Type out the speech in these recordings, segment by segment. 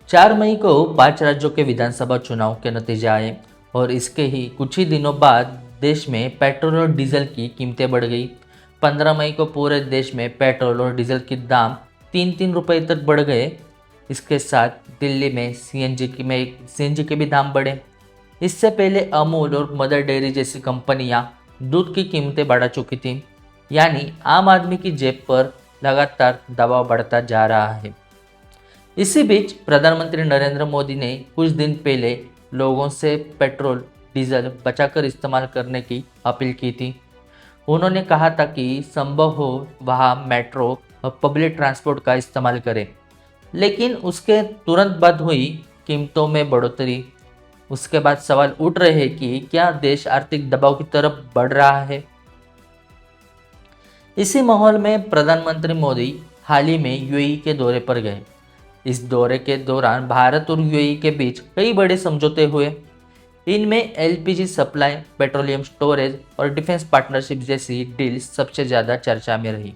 4 मई को 5 राज्यों के विधानसभा चुनाव के नतीजे आए और इसके ही कुछ ही दिनों बाद देश में पेट्रोल और डीजल की कीमतें बढ़ गई। 15 मई को पूरे देश में पेट्रोल और डीजल के दाम 3-3 रुपए तक बढ़ गए। इसके साथ दिल्ली में सीएनजी के भी दाम बढ़े। इससे पहले अमूल और मदर डेयरी जैसी कंपनियां दूध की कीमतें बढ़ा चुकी थीं, यानी आम आदमी की जेब पर लगातार दबाव बढ़ता जा रहा है। इसी बीच प्रधानमंत्री नरेंद्र मोदी ने कुछ दिन पहले लोगों से पेट्रोल डीजल बचाकर इस्तेमाल करने की अपील की थी। उन्होंने कहा था कि संभव हो वहाँ मेट्रो और पब्लिक ट्रांसपोर्ट का इस्तेमाल करें, लेकिन उसके तुरंत बाद हुई कीमतों में बढ़ोतरी। उसके बाद सवाल उठ रहे हैं कि क्या देश आर्थिक दबाव की तरफ बढ़ रहा है। इसी माहौल में प्रधानमंत्री मोदी हाल ही में यूएई के दौरे पर गए। इस दौरे के दौरान भारत और यूएई के बीच कई बड़े समझौते हुए। इनमें एलपीजी सप्लाई, पेट्रोलियम स्टोरेज और डिफेंस पार्टनरशिप जैसी डील्स सबसे ज़्यादा चर्चा में रही।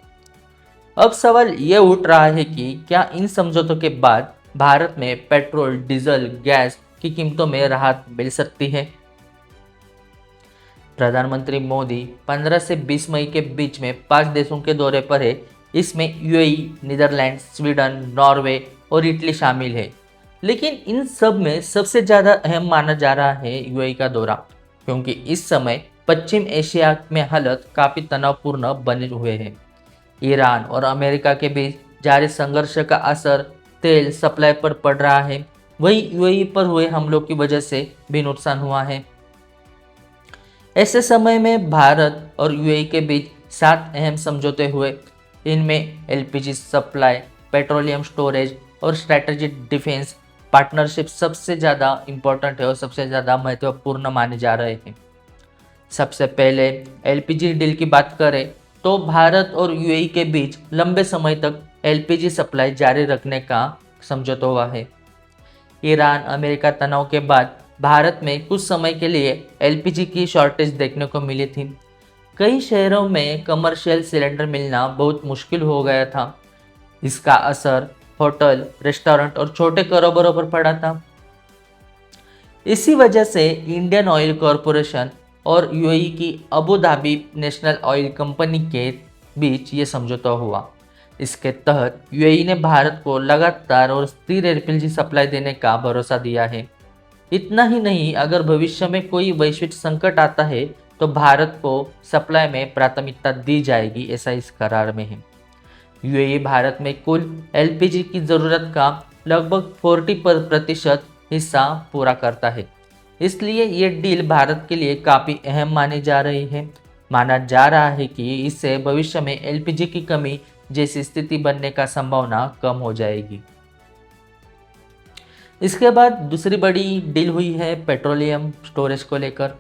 अब सवाल ये उठ रहा है कि क्या इन समझौतों के बाद भारत में पेट्रोल, डीजल, गैस की कीमतों में राहत मिल सकती है। प्रधानमंत्री मोदी 15 से 20 मई के बीच में 5 देशों के दौरे पर है। इसमें यूएई, नीदरलैंड, स्वीडन, नॉर्वे और इटली शामिल है। लेकिन इन सब में सबसे ज़्यादा अहम माना जा रहा है यूएई का दौरा, क्योंकि इस समय पश्चिम एशिया में हालत काफ़ी तनावपूर्ण बने हुए हैं। ईरान और अमेरिका के बीच जारी संघर्ष का असर तेल सप्लाई पर पड़ रहा है। वहीं यूएई पर हुए हमलों की वजह से भी नुकसान हुआ है। ऐसे समय में भारत और यूएई के बीच 7 अहम समझौते हुए। इनमें एलपीजी सप्लाई, पेट्रोलियम स्टोरेज और स्ट्रैटेजिक डिफेंस पार्टनरशिप सबसे ज़्यादा इम्पोर्टेंट है और सबसे ज़्यादा महत्वपूर्ण माने जा रहे हैं। सबसे पहले एलपीजी डील की बात करें तो भारत और यूएई के बीच लंबे समय तक एलपीजी सप्लाई जारी रखने का समझौता हुआ है। ईरान अमेरिका तनाव के बाद भारत में कुछ समय के लिए एलपीजी की शॉर्टेज देखने को मिली थी। कई शहरों में कमर्शियल सिलेंडर मिलना बहुत मुश्किल हो गया था। इसका असर होटल, रेस्टोरेंट और छोटे कारोबारों पर पड़ा था। इसी वजह से इंडियन ऑयल कॉरपोरेशन और यूएई की Abu Dhabi national oil company के बीच ये समझौता हुआ। इसके तहत यूएई ने भारत को लगातार और स्थिर एलपीजी सप्लाई देने का भरोसा दिया है। इतना ही नहीं, अगर भविष्य में कोई वैश्विक संकट आता है तो भारत को सप्लाई में प्राथमिकता दी जाएगी, ऐसा इस करार में है। यूएई भारत में कुल एलपीजी की ज़रूरत का लगभग 40% हिस्सा पूरा करता है। इसलिए ये डील भारत के लिए काफ़ी अहम मानी जा रही है। माना जा रहा है कि इससे भविष्य में एलपीजी की कमी जैसी स्थिति बनने का संभावना कम हो जाएगी। इसके बाद दूसरी बड़ी डील हुई है पेट्रोलियम स्टोरेज को लेकर।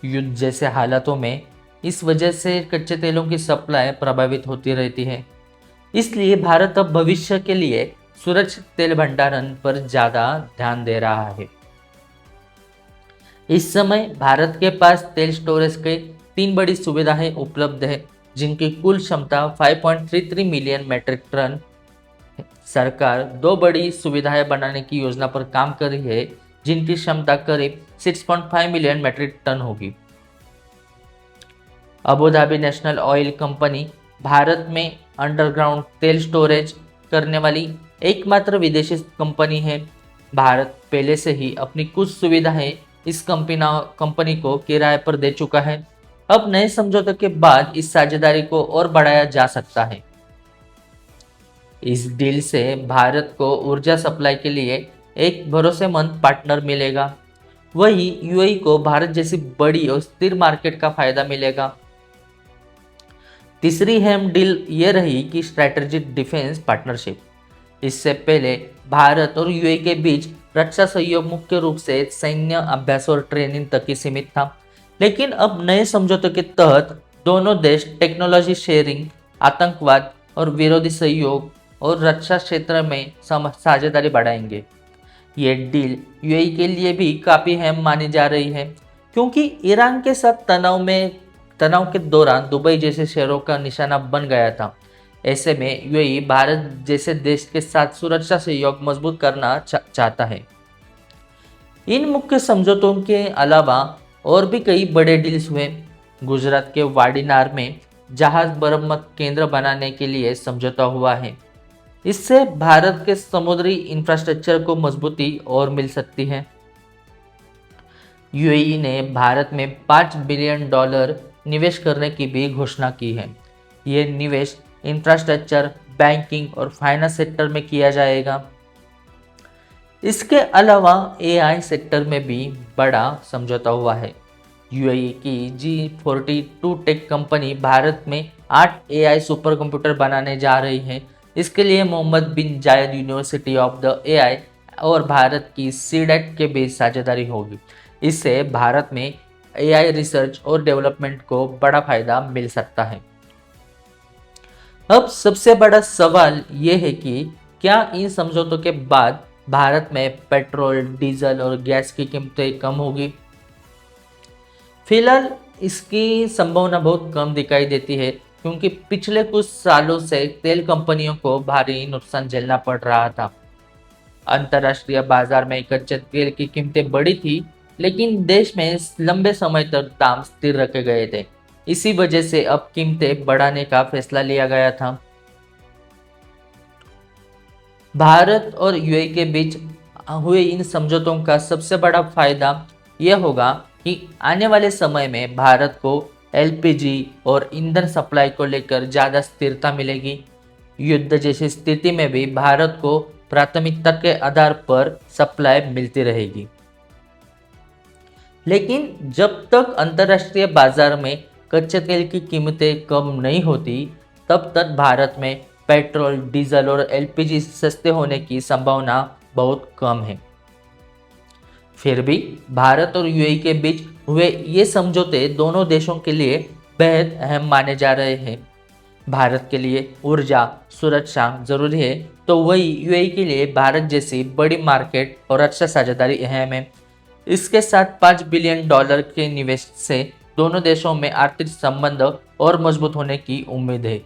युद्ध जैसे हालातों में इस वजह से कच्चे तेलों की सप्लाई प्रभावित होती रहती है। इसलिए भारत अब भविष्य के लिए सुरक्षित तेल भंडारण पर ज़्यादा ध्यान दे रहा है। इस समय भारत के पास तेल स्टोरेज के 3 बड़ी सुविधाएं उपलब्ध है, जिनकी कुल क्षमता 5.33 मिलियन मीट्रिक टन। सरकार 2 बड़ी सुविधाएं बनाने की योजना पर काम कर रही है, जिनकी क्षमता करीब 6.5 मिलियन मीट्रिक टन होगी। Abu Dhabi national oil company Bharat में अंडरग्राउंड तेल स्टोरेज करने वाली एकमात्र विदेशी कंपनी है। भारत पहले से ही अपनी कुछ सुविधाएं इस कंपनी को किराए पर दे चुका है। अब नए समझौते के बाद इस साझेदारी को और बढ़ाया जा सकता है। इस डील से भारत को ऊर्जा सप्लाई के लिए एक भरोसेमंद पार्टनर मिलेगा। वहीं यूएई को भारत जैसी बड़ी और स्थिर मार्केट का फायदा मिलेगा। तीसरी अहम डील ये रही कि स्ट्रैटेजिक डिफेंस पार्टनरशिप। इससे पहले भारत और यूएई के बीच रक्षा सहयोग मुख्य रूप से सैन्य अभ्यास और ट्रेनिंग तक ही सीमित था, लेकिन अब नए समझौते के तहत दोनों देश टेक्नोलॉजी शेयरिंग, आतंकवाद और विरोधी सहयोग और रक्षा क्षेत्र में साझेदारी बढ़ाएंगे। ये डील यूएई के लिए भी काफ़ी अहम मानी जा रही है, क्योंकि ईरान के साथ तनाव के दौरान दुबई जैसे शहरों का निशाना बन गया था। ऐसे में यूएई भारत जैसे देश के साथ सुरक्षा सहयोग मजबूत करना चाहता है। इन मुख्य समझौतों के अलावा और भी कई बड़े डील्स हुए। गुजरात के वाडीनार में जहाज मरम्मत केंद्र बनाने के लिए समझौता हुआ है। इससे भारत के समुद्री इंफ्रास्ट्रक्चर को मजबूती और मिल सकती है। यूएई ने भारत में $5 बिलियन निवेश करने की भी घोषणा की है। ये निवेश इंफ्रास्ट्रक्चर, बैंकिंग और फाइनेंस सेक्टर में किया जाएगा। इसके अलावा एआई सेक्टर में भी बड़ा समझौता हुआ है। यूएई की G42 टेक कंपनी भारत में 8 एआई सुपर कंप्यूटर बनाने जा रही है। इसके लिए मोहम्मद बिन जायद यूनिवर्सिटी ऑफ द एआई और भारत की सीडेट के बीच साझेदारी होगी। इससे भारत में एआई रिसर्च और डेवलपमेंट को बड़ा फायदा मिल सकता है। अब सबसे बड़ा सवाल ये है कि क्या इन समझौतों के बाद भारत में पेट्रोल, डीजल और गैस की कीमतें कम होगी? फिलहाल इसकी संभावना बहुत कम दिखाई देती है, क्योंकि पिछले कुछ सालों से तेल कंपनियों को भारी नुकसान झेलना पड़ रहा था। अंतर्राष्ट्रीय बाजार में कच्चे तेल की कीमतें बढ़ी थी, लेकिन देश में लंबे समय तक दाम स्थिर रखे गए थे। इसी वजह से अब कीमतें बढ़ाने का फैसला लिया गया था। भारत और यूएई के बीच हुए इन समझौतों का सबसे बड़ा फायदा यह होगा कि आने वाले समय में भारत को एलपीजी और ईंधन सप्लाई को लेकर ज़्यादा स्थिरता मिलेगी। युद्ध जैसी स्थिति में भी भारत को प्राथमिकता के आधार पर सप्लाई मिलती रहेगी। लेकिन जब तक अंतर्राष्ट्रीय बाजार में कच्चे तेल की कीमतें कम नहीं होती, तब तक भारत में पेट्रोल, डीजल और एलपीजी सस्ते होने की संभावना बहुत कम है। फिर भी भारत और यूएई के बीच हुए ये समझौते दोनों देशों के लिए बेहद अहम माने जा रहे हैं। भारत के लिए ऊर्जा सुरक्षा जरूरी है, तो वही यूएई के लिए भारत जैसी बड़ी मार्केट और अच्छा साझेदारी अहम है। इसके साथ $5 बिलियन के निवेश से दोनों देशों में आर्थिक संबंध और मजबूत होने की उम्मीद है।